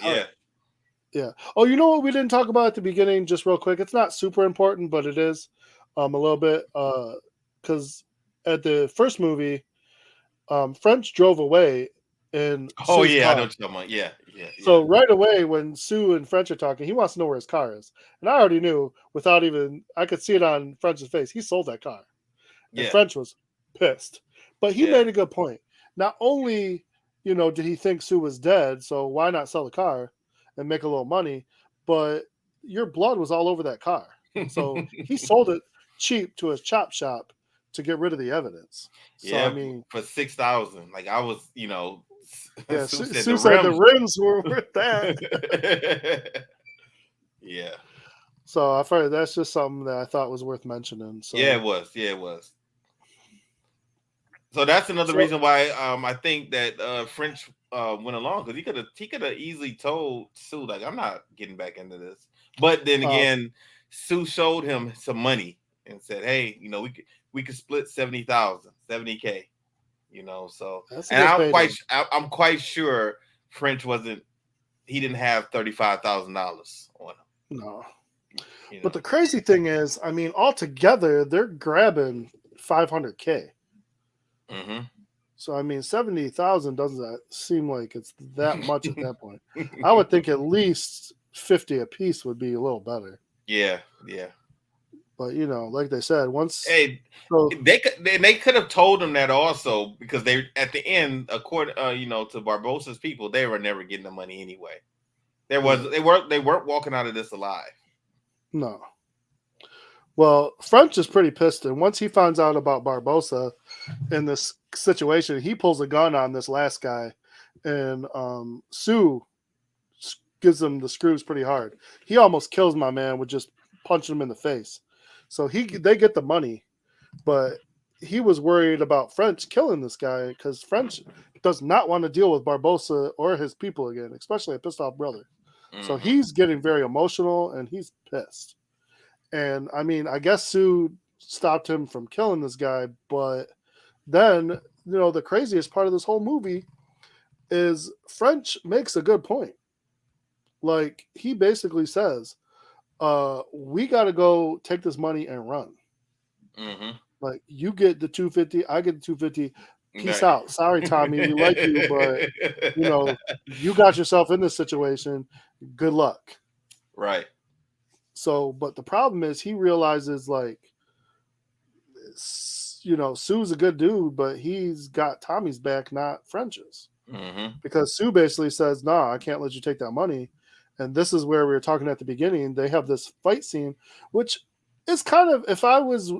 yeah. Oh, you know what we didn't talk about at the beginning? Just real quick, it's not super important, but it is a little bit because at the first movie, French drove away. And I know what you're talking about. Yeah. So right away, when Sue and French are talking, he wants to know where his car is. And I already knew I could see it on French's face. He sold that car. And French was pissed. But he made a good point. Not only, did he think Sue was dead, so why not sell the car and make a little money? But your blood was all over that car. So he sold it cheap to his chop shop to get rid of the evidence. So, I mean, for $6,000. Like I was, Yeah, Sue said the rims were worth that. Yeah. So I thought that's just something that I thought was worth mentioning. So yeah, it was. So that's another reason why I think that French went along, because he could have easily told Sue, like, I'm not getting back into this. But then again, Sue showed him some money and said, hey, we could split 70,000, 70K. So and I'm quite sure French he didn't have $35,000 on him. No. But the crazy thing is, I mean, altogether they're grabbing 500K. So I mean, 70,000 doesn't seem like it's that much at that point. I would think at least 50 a piece would be a little better. Yeah. But like they said, they could have told him that also, because they at the end, according to Barbosa's people, they were never getting the money anyway. They weren't walking out of this alive. No. Well, French is pretty pissed, and once he finds out about Barbosa in this situation, he pulls a gun on this last guy, and Sue gives him the screws pretty hard. He almost kills my man with just punching him in the face. So they get the money, but he was worried about French killing this guy because French does not want to deal with Barbosa or his people again, especially a pissed off brother. So he's getting very emotional and he's pissed. And I mean, I guess Sue stopped him from killing this guy, but then, the craziest part of this whole movie is French makes a good point. Like, he basically says, we got to go take this money and run. Like, you get the 250, I get the 250. Peace out. Sorry, Tommy, we like you, but you got yourself in this situation. Good luck. Right. So, but the problem is he realizes, like, Sue's a good dude, but he's got Tommy's back, not French's. Mm-hmm. Because Sue basically says, "Nah, I can't let you take that money." And this is where we were talking at the beginning. They have this fight scene, which is kind of if I was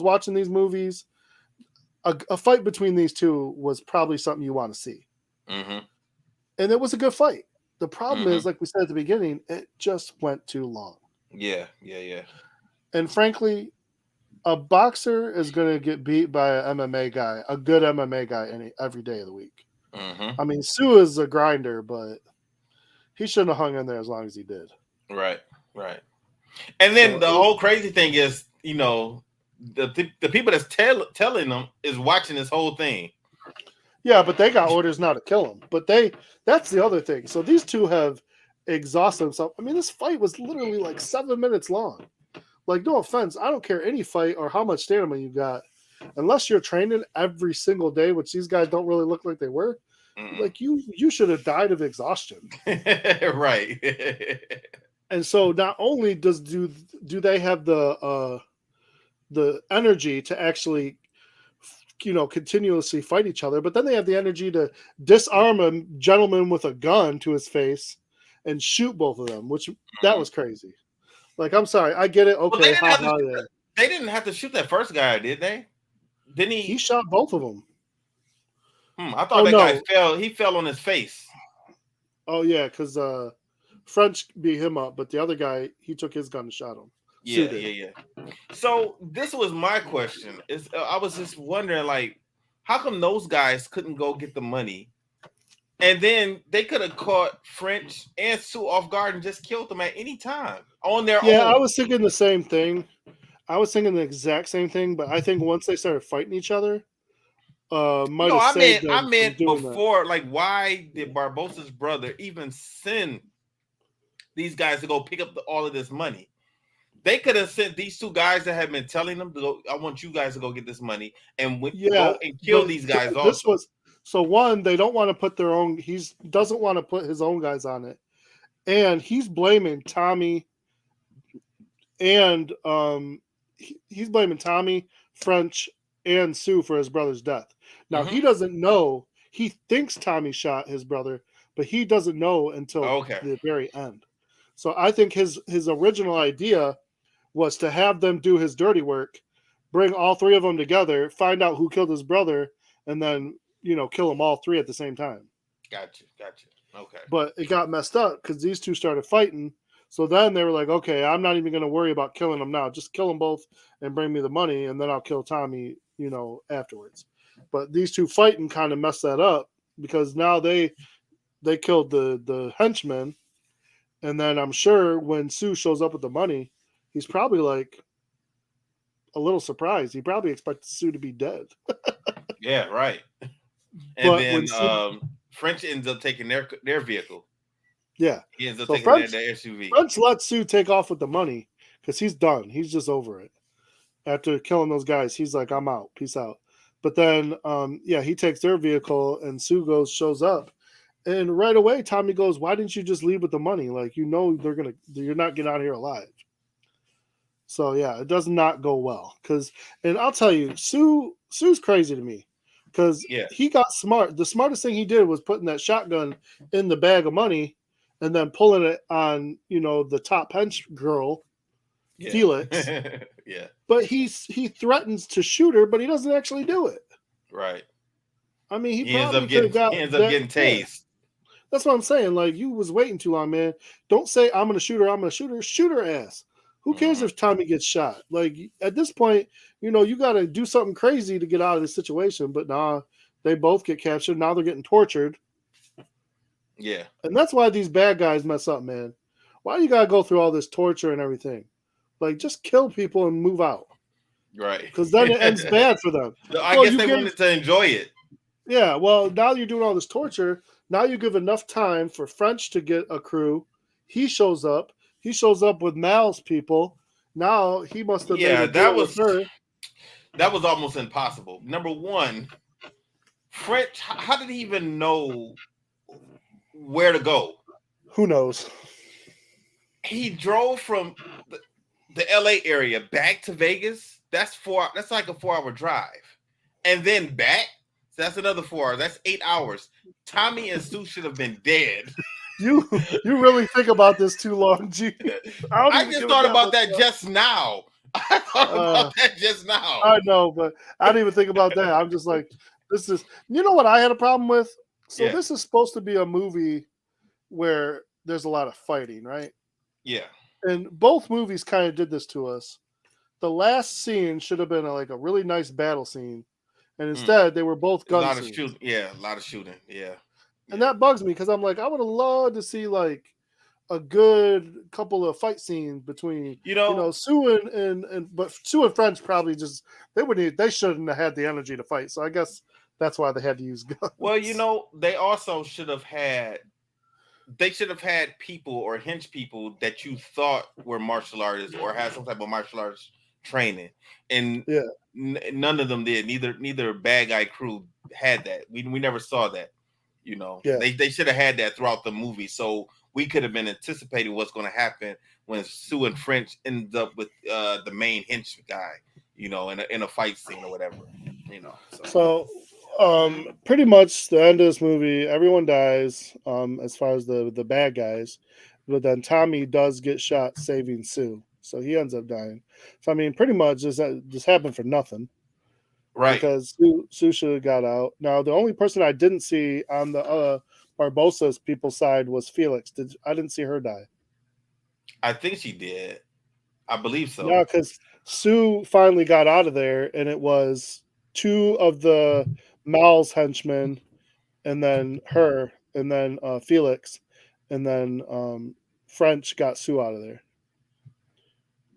watching these movies, a fight between these two was probably something you want to see. Mm-hmm. And it was a good fight. The problem Mm-hmm. is, like we said at the beginning, it just went too long. Yeah. And frankly, a boxer is going to get beat by an MMA guy, a good MMA guy, every day of the week. Mm-hmm. I mean, Sue is a grinder, but he shouldn't have hung in there as long as he did. Right. And then the whole crazy thing is, the people that's telling them is watching this whole thing. Yeah, but they got orders not to kill him. But that's the other thing. So these two have exhausted themselves. I mean, this fight was literally like 7 minutes long. Like, no offense, I don't care any fight or how much stamina you got. Unless you're training every single day, which these guys don't really look like they were, like you should have died of exhaustion. Right. And so not only do they have the energy to actually continuously fight each other, but then they have the energy to disarm a gentleman with a gun to his face and shoot both of them, which that was crazy. Like, I'm sorry, I get it. Okay, they didn't have to shoot that first guy, did they? Didn't he? He shot both of them. I thought guy fell. He fell on his face. Oh yeah, because French beat him up, but the other guy, he took his gun and shot him. Yeah. So this was my question. I was just wondering, like, how come those guys couldn't go get the money, and then they could have caught French and Sue off guard and just killed them at any time on their own? Yeah, I was thinking the same thing. I was thinking the exact same thing, but I think once they started fighting each other, I meant before. Like, why did Barbosa's brother even send these guys to go pick up all of this money? They could have sent these two guys that had been telling them to go, I want you guys to go get this money and go and kill these guys also. So one, they don't want to put their own, doesn't want to put his own guys on it. And he's blaming Tommy and he's blaming Tommy, French, and Sue for his brother's death. Now, he doesn't know. He thinks Tommy shot his brother, but he doesn't know until the very end. So I think his original idea was to have them do his dirty work, bring all three of them together, find out who killed his brother, and then, kill them all three at the same time. Gotcha. Okay. But it got messed up because these two started fighting. So then they were like, okay, I'm not even going to worry about killing them now. Just kill them both and bring me the money, and then I'll kill Tommy, afterwards. But these two fighting kind of messed that up because now they killed the henchman. And then I'm sure when Sue shows up with the money, he's probably like a little surprised. He probably expected Sue to be dead. Yeah, right. And then French ends up taking their vehicle. Yeah. He ends up taking their SUV. French lets Sue take off with the money because he's done. He's just over it. After killing those guys, he's like, I'm out. Peace out. But then, he takes their vehicle and Sue shows up. And right away, Tommy goes, why didn't you just leave with the money? Like, you're not getting out of here alive. So, yeah, it does not go well. And I'll tell you, Sue's crazy to me. Because he got smart. The smartest thing he did was putting that shotgun in the bag of money and then pulling it on, the top hench girl, Felix. Yeah. But he threatens to shoot her, but he doesn't actually do it. Right. I mean, he ends up getting tased. Yeah. That's what I'm saying. Like, you was waiting too long, man. Don't say, I'm going to shoot her. I'm going to shoot her. Shoot her ass. Who cares if Tommy gets shot? Like, at this point, you got to do something crazy to get out of this situation. But nah, they both get captured. Now they're getting tortured. Yeah. And that's why these bad guys mess up, man. Why do you got to go through all this torture and everything? Like, just kill people and move out. Right. Because then it ends bad for them. I guess they wanted to enjoy it. Yeah, well, now you're doing all this torture. Now you give enough time for French to get a crew. He shows up. He shows up with Mal's people. Now he must have made a deal with her. That was almost impossible. Number one, French, how did he even know where to go? Who knows? He drove from the LA area back to Vegas That's like a 4-hour drive, and then back. So that's another 4 hours. That's 8 hours. Tommy and Sue should have been dead. You really think about this too long, G. I just thought about that just now. I thought about that just now. I know, but I didn't even think about that. I'm just like, this is. You know what I had a problem with? So this is supposed to be a movie where there's a lot of fighting, right? Yeah. And both movies kind of did this to us. The last scene should have been a really nice battle scene, and instead they were both gun scenes. A lot of shooting. Yeah, a lot of shooting. Yeah. And that bugs me because I'm like, I would have loved to see like a good couple of fight scenes between Sue but Sue and French probably just they shouldn't have had the energy to fight. So I guess that's why they had to use guns. Well, they also should have had people or hench people that you thought were martial artists or had some type of martial arts training, and none of them did. Neither bad guy crew had that. We never saw that. They should have had that throughout the movie, so we could have been anticipating what's going to happen when Sue and French ends up with the main hench guy, in a fight scene or whatever, So pretty much the end of this movie, everyone dies, as far as the bad guys, but then Tommy does get shot saving Sue, so he ends up dying. So I mean, pretty much this happened for nothing. Right. Because Sue should have got out. Now, the only person I didn't see on the Barbosa's people's side was Felix. I didn't see her die. I think she did. I believe so. No, because Sue finally got out of there, and it was two of the Mal's henchmen, and then her, and then Felix, and then French got Sue out of there.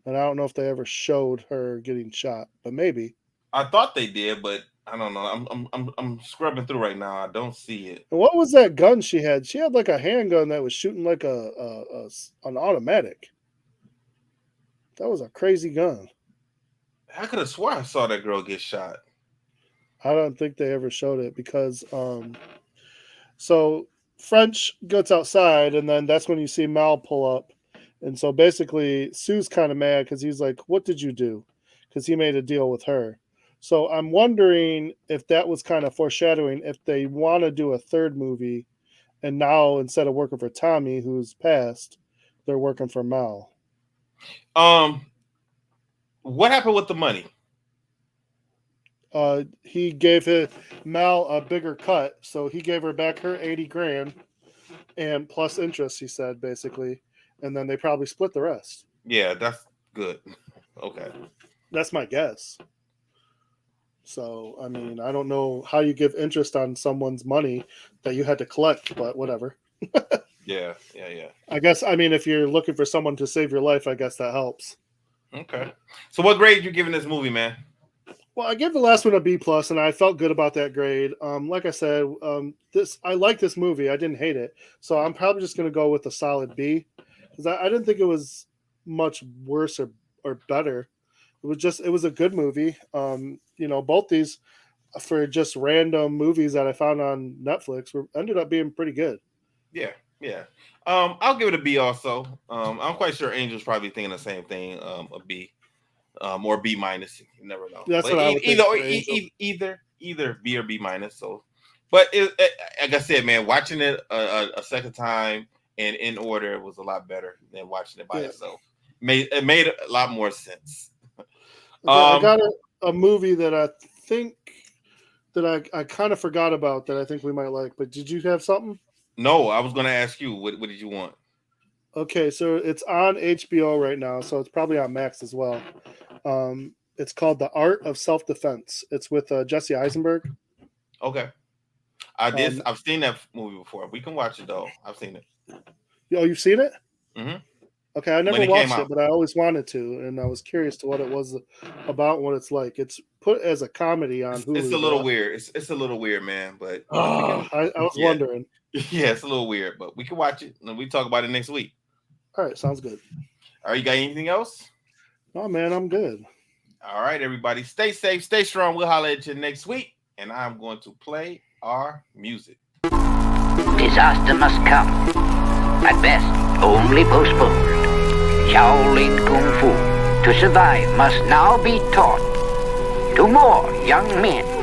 And I don't know if they ever showed her getting shot, but maybe. I thought they did, but I don't know. I'm scrubbing through right now. I don't see it. What was that gun she had? She had like a handgun that was shooting like an automatic. That was a crazy gun. I could have swore I saw that girl get shot. I don't think they ever showed it because so French gets outside, and then that's when you see Mal pull up. And so basically Sue's kind of mad because he's like, what did you do? Because he made a deal with her. So I'm wondering if that was kind of foreshadowing if they want to do a third movie, and now instead of working for Tommy, who's passed, they're working for Mal. What happened with the money? He gave Mal a bigger cut, so he gave her back her $80,000 and plus interest, he said, basically, and then they probably split the rest. Yeah, that's good. Okay. That's my guess. So, I mean, I don't know how you give interest on someone's money that you had to collect, but whatever. Yeah. I guess, I mean, if you're looking for someone to save your life, I guess that helps. Okay. So what grade are you giving this movie, man? Well, I gave the last one a B+, and I felt good about that grade. Like I said, I like this movie. I didn't hate it. So I'm probably just going to go with a solid B, because I didn't think it was much worse or better. It was a good movie. Both these for just random movies that I found on Netflix ended up being pretty good. Yeah. I'll give it a B also. I'm quite sure Angel's probably thinking the same thing, a B. Or B-. You never know. That's what I would think. Either B or B-. So, but like I said, man, watching it a second time and in order was a lot better than watching it by itself. It made a lot more sense. I got a movie that I think that I kind of forgot about that I think we might like. But did you have something? No, I was going to ask you. What did you want? Okay, so it's on HBO right now, so it's probably on Max as well. It's called The Art of Self-Defense. It's with Jesse Eisenberg. Okay. I've seen that movie before. We can watch it though. I've seen it. Oh, you've seen it? Mm-hmm. Okay, I never watched it, but I always wanted to, and I was curious to what it was about, what it's like. It's put as a comedy on Hulu. It's a little weird. It's a little weird, man. But I was wondering. Yeah, it's a little weird, but we can watch it and we talk about it next week. All right, sounds good. All right, you got anything else? No, man, I'm good. All right, everybody, stay safe, stay strong. We'll holler at you next week, and I'm going to play our music. Disaster must come. At best, only postponed. Shaolin Kung Fu to survive must now be taught to more young men.